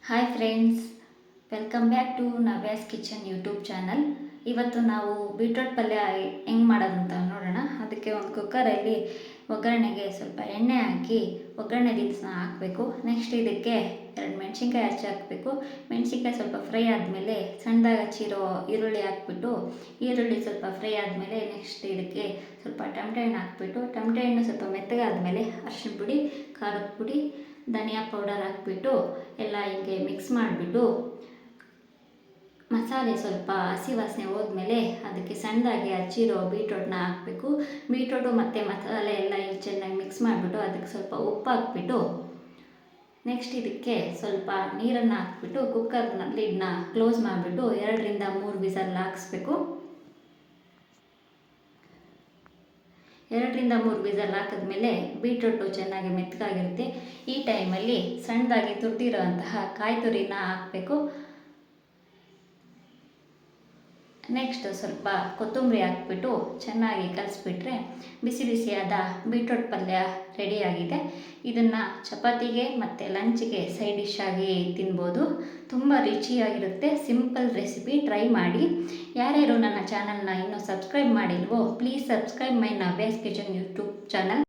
Hi friends, welcome back to Navya's kitchen YouTube channel. ಇವತ್ತು ನಾವು beetroot ಪಲ್ಯ ಹೆಂಗೆ ಮಾಡೋದು ಅಂತ ನೋಡೋಣ. ಅದಕ್ಕೆ ಒಂದು ಕುಕ್ಕರಲ್ಲಿ ಒಗ್ಗರಣೆಗೆ ಸ್ವಲ್ಪ ಎಣ್ಣೆ ಹಾಕಿ ಒಗ್ಗರಣೆ ದಿನಸನ್ನ ಹಾಕಬೇಕು. ನೆಕ್ಸ್ಟ್ ಇದಕ್ಕೆ 2 ಮೆಣಸಿನ್ಕಾಯಿ ಹಾಕಬೇಕು. ಮೆಣಸಿನ್ಕಾಯಿ ಸ್ವಲ್ಪ ಫ್ರೈ ಆದಮೇಲೆ ಸಣ್ಣದಾಗಿ ಹಚ್ಚಿರೋ ಈರುಳ್ಳಿ ಹಾಕ್ಬಿಟ್ಟು, ಈರುಳ್ಳಿ ಸ್ವಲ್ಪ ಫ್ರೈ ಆದಮೇಲೆ ನೆಕ್ಸ್ಟ್ ಇದಕ್ಕೆ ಸ್ವಲ್ಪ ಟೊಮೆಟೊ ಹಣ್ಣು ಹಾಕ್ಬಿಟ್ಟು, ಟೊಮೆಟೊ ಹಣ್ಣು ಸ್ವಲ್ಪ ಮೆತ್ತಗಾದಮೇಲೆ ಅರಿಶಿನ ಪುಡಿ, ಖಾರದ ಪುಡಿ, ಧನಿಯಾ ಪೌಡರ್ ಹಾಕ್ಬಿಟ್ಟು ಎಲ್ಲ ಹೀಗೆ ಮಿಕ್ಸ್ ಮಾಡಿಬಿಟ್ಟು ಮಸಾಲೆ ಸ್ವಲ್ಪ ಹಸಿ ವಾಸನೆ ಹೋದ್ಮೇಲೆ ಅದಕ್ಕೆ ಸಣ್ಣದಾಗಿ ಹಚ್ಚಿರೋ ಬೀಟ್ರೋಟ್ನ ಹಾಕಬೇಕು. ಬೀಟ್ರೋಟು ಮತ್ತು ಮಸಾಲೆ ಎಲ್ಲ ಚೆನ್ನಾಗಿ ಮಿಕ್ಸ್ ಮಾಡಿಬಿಟ್ಟು ಅದಕ್ಕೆ ಸ್ವಲ್ಪ ಉಪ್ಪು ಹಾಕ್ಬಿಟ್ಟು ನೆಕ್ಸ್ಟ್ ಇದಕ್ಕೆ ಸ್ವಲ್ಪ ನೀರನ್ನು ಹಾಕ್ಬಿಟ್ಟು ಕುಕ್ಕರ್ನ ಲಿಡ್ನ ಕ್ಲೋಸ್ ಮಾಡಿಬಿಟ್ಟು 2ರಿಂದ 3 ವಿಸಲ್ ಹಾಕಿಸ್ಬೇಕು. 2ರಿಂದ 3 ವಿಸಲ್ ಹಾಕಿದ್ಮೇಲೆ ಬೀಟ್ರೋಟು ಚೆನ್ನಾಗಿ ಮೆತ್ತಗಾಗಿರುತ್ತೆ. ಈ ಟೈಮಲ್ಲಿ ಸಣ್ಣದಾಗಿ ತುರಿದಿರೋಂತಹ ಕಾಯಿ ತುರಿನ ಹಾಕಬೇಕು. ನೆಕ್ಸ್ಟ್ ಸ್ವಲ್ಪ ಕೊತ್ತಂಬರಿ ಹಾಕ್ಬಿಟ್ಟು ಚೆನ್ನಾಗಿ ಕಲಿಸ್ಬಿಟ್ರೆ ಬಿಸಿ ಬಿಸಿಯಾದ ಬೀಟ್ರೋಟ್ ಪಲ್ಯ ರೆಡಿಯಾಗಿದೆ. ಇದನ್ನು ಚಪಾತಿಗೆ ಮತ್ತು ಲಂಚ್ಗೆ ಸೈಡ್ ಡಿಶ್ ಆಗಿ ತಿನ್ಬೋದು. ತುಂಬ ರುಚಿಯಾಗಿರುತ್ತೆ. ಸಿಂಪಲ್ ರೆಸಿಪಿ, ಟ್ರೈ ಮಾಡಿ. ಯಾರ್ಯಾರು ನನ್ನ ಚಾನಲ್ನ ಇನ್ನೂ ಸಬ್ಸ್ಕ್ರೈಬ್ ಮಾಡಿಲ್ವೋ please subscribe my Navya's kitchen YouTube channel.